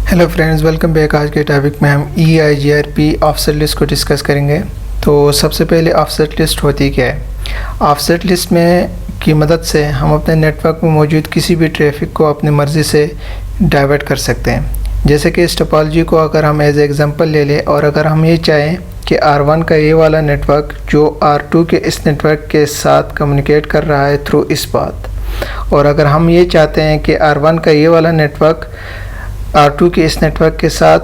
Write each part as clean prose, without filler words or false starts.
Hello friends, welcome back. आज के topic में हम EIGRP ऑफसेट लिस्ट को डिस्कस करेंगे। तो सबसे पहले ऑफसेट लिस्ट होती क्या है। ऑफसेट लिस्ट में की मदद से हम अपने नेटवर्क में मौजूद किसी भी ट्रैफिक को अपनी मर्ज़ी से डाइवर्ट कर सकते हैं। जैसे कि इस टोपोलॉजी को अगर हम एज एग्जांपल ले लें और अगर हम ये चाहें कि R1 का ये वाला नेटवर्क जो R2 के इस नेटवर्क के साथ कम्युनिकेट कर रहा है थ्रू इस पाथ, और अगर हम ये चाहते हैं कि R1 का ये वाला नेटवर्क R2 के इस नेटवर्क के साथ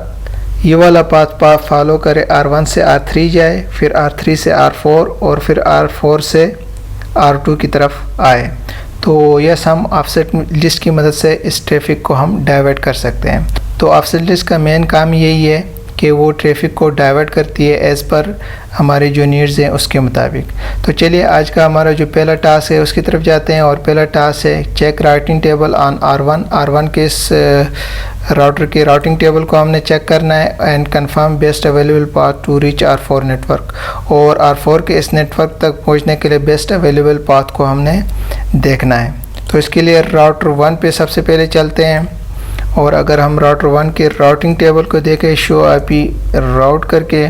ये वाला पाथ फॉलो करे, R1 से R3 जाए, फिर R3 से R4 और फिर R4 से R2 की तरफ आए, तो यस हम ऑफसेट लिस्ट की मदद से इस ट्रैफिक को हम डाइवर्ट कर सकते हैं। तो ऑफसेट लिस्ट का मेन काम यही है कि वो ट्रैफिक को डाइवर्ट करती है एज़ पर हमारे जो नीड्स हैं उसके मुताबिक। तो चलिए आज का हमारा जो पहला टास्क है उसकी तरफ जाते हैं, और पहला टास्क है check routing table on R1 के इस राउटर के राउटिंग टेबल को हमने चेक करना है and confirm best available path to reach R4 network, और R4 के इस नेटवर्क तक पहुंचने के लिए बेस्ट अवेलेबल पाथ को हमने देखना है। तो इसके लिए राउटर 1 पे सबसे पहले चलते हैं, और अगर हम राउटर 1 के राउटिंग टेबल को देखें शो IP राउट करके,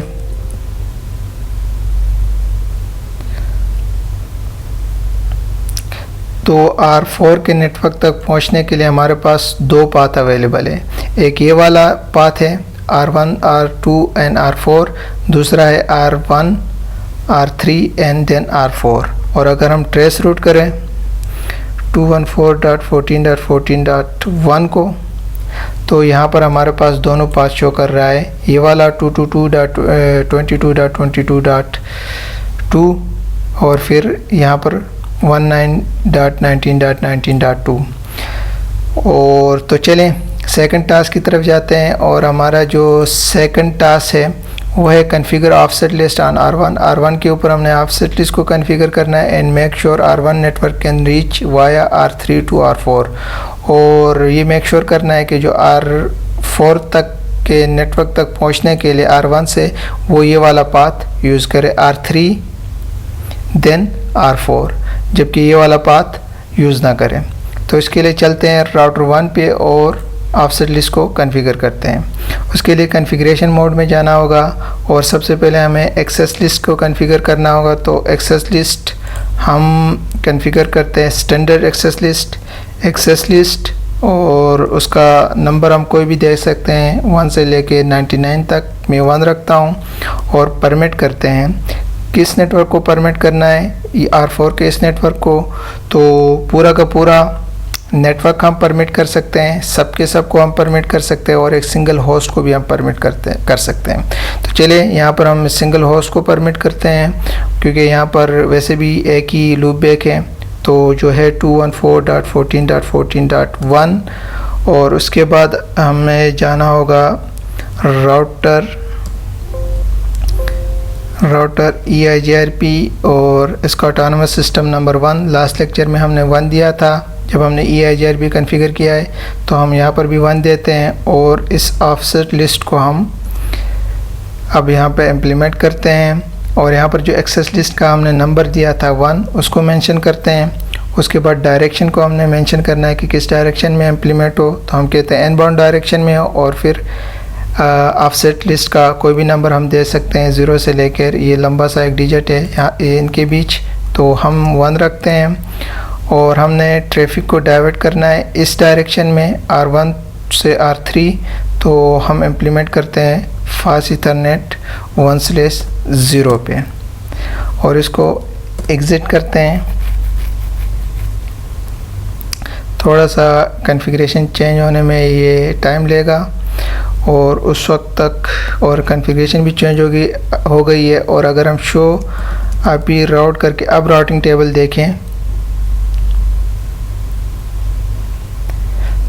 तो R4 के नेटवर्क तक पहुंचने के लिए हमारे पास दो पाथ अवेलेबल है। एक ये वाला पाथ है R1 R2 एंड R4, दूसरा है R1 R3 and then R4। और अगर हम ट्रेस रूट करें 214.14.14.1 को, तो यहाँ पर हमारे पास दोनों पाथ शो कर रहा है। ये वाला 222.22.22.2 और फिर यहाँ पर 19.19.19.2। और तो चलें सेकंड टास्क की तरफ जाते हैं, और हमारा जो सेकंड टास्क है वो है configure offset list on R1 के ऊपर हमने ऑफसेट लिस्ट को कॉन्फ़िगर करना है and make sure R1 network can reach via R3 to R4। और ये मेक श्योर करना है कि जो R4 तक के नेटवर्क तक पहुंचने के लिए R1 से वो ये वाला पाथ यूज़ करे, R3 देन R4, जबकि ये वाला पाथ यूज़ ना करें। तो इसके लिए चलते हैं राउटर 1 पे और ऑफसेट लिस्ट को कॉन्फ़िगर करते हैं। उसके लिए कॉन्फ़िगरेशन मोड में जाना होगा, और सबसे पहले हमें एक्सेस लिस्ट को कॉन्फ़िगर करना होगा। तो एक्सेस लिस्ट हम कॉन्फ़िगर करते हैं स्टैंडर्ड एक्सेस लिस्ट, और उसका नंबर हम कोई भी दे सकते हैं 1 से लेके 99 तक। मैं 1 रखता हूँ, और परमिट करते हैं किस नेटवर्क को परमिट करना है, R4 के इस नेटवर्क को। तो पूरा का पूरा नेटवर्क हम परमिट कर सकते हैं, सबके सब को हम परमिट कर सकते हैं, और एक सिंगल होस्ट को भी हम परमिट कर सकते हैं। तो चलिए यहाँ पर हम सिंगल होस्ट को परमिट करते हैं, क्योंकि यहाँ पर वैसे भी एक ही लूप बैक है, तो जो है 214.14.14.1। और उसके बाद हमें जाना होगा राउटर EIGRP और इसका autonomous system number 1। Last lecture में हमने 1 दिया था जब हमने EIGRP कॉन्फ़िगर किया है, तो हम यहाँ पर भी 1 देते हैं, और इस ऑफसेट लिस्ट को हम अब यहाँ पे इम्प्लीमेंट करते हैं। और यहाँ पर जो एक्सेस लिस्ट का हमने नंबर दिया था 1, उसको मेंशन करते हैं। उसके बाद डायरेक्शन को हमने मेंशन करना है कि किस डायरेक्शन में इम्प्लीमेंट हो, तो हम कहते हैं इनबाउंड डायरेक्शन में हो, और फिर ऑफसेट लिस्ट का कोई भी नंबर हम दे सकते हैं 0 से लेकर ये लंबा सा एक डिजिट है यहाँ इनके बीच, तो हम 1 रखते हैं। और हमने ट्रैफिक को डाइवर्ट करना है इस डायरेक्शन में R1 से R3, तो हम इम्प्लीमेंट करते हैं फास्ट ईथरनेट 1/0 पे, और इसको एग्ज़िट करते हैं। थोड़ा सा कॉन्फ़िगरेशन चेंज होने में ये टाइम लेगा, और उस वक्त तक और कॉन्फ़िगरेशन भी चेंज हो गई है। और अगर हम शो IP राउट करके अब राउटिंग टेबल देखें,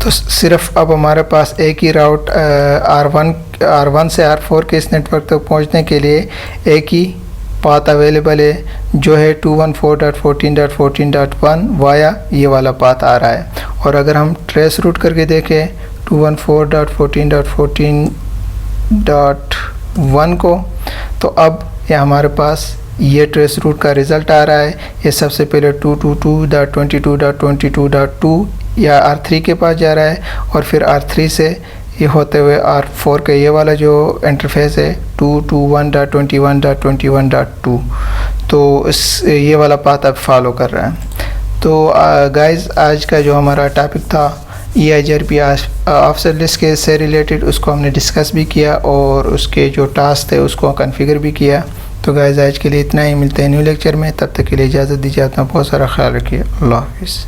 तो सिर्फ अब हमारे पास एक ही राउट R1 से R4 के इस नेटवर्क तक पहुंचने के लिए एक ही पाथ अवेलेबल है, जो है 214.14.14.1 वाया ये वाला पाथ आ रहा है। और अगर हम ट्रेस रूट करके देखें 214.14.14.1 को, तो अब ये हमारे पास ये ट्रेस रूट का रिज़ल्ट आ रहा है। ये सबसे पहले 222.22.22.2 या R3 के पास जा रहा है, और फिर R3 से ये होते हुए R4 का ये वाला जो इंटरफेस है 221.21.21.2, तो इस ये वाला पाथ अब फॉलो कर रहा है। तो गाइस आज का जो हमारा टॉपिक था EIGRP ऑफसेट लिस्ट के से रिलेटेड, उसको हमने डिस्कस भी किया और उसके जो टास्क थे उसको कॉन्फ़िगर भी किया। तो गाइस आज के लिए इतना ही, मिलते हैं न्यू लेक्चर में, तब तक के लिए इजाज़त दीजिए, अपना बहुत सारा ख्याल रखिए। अल्लाह हाफ़िज़।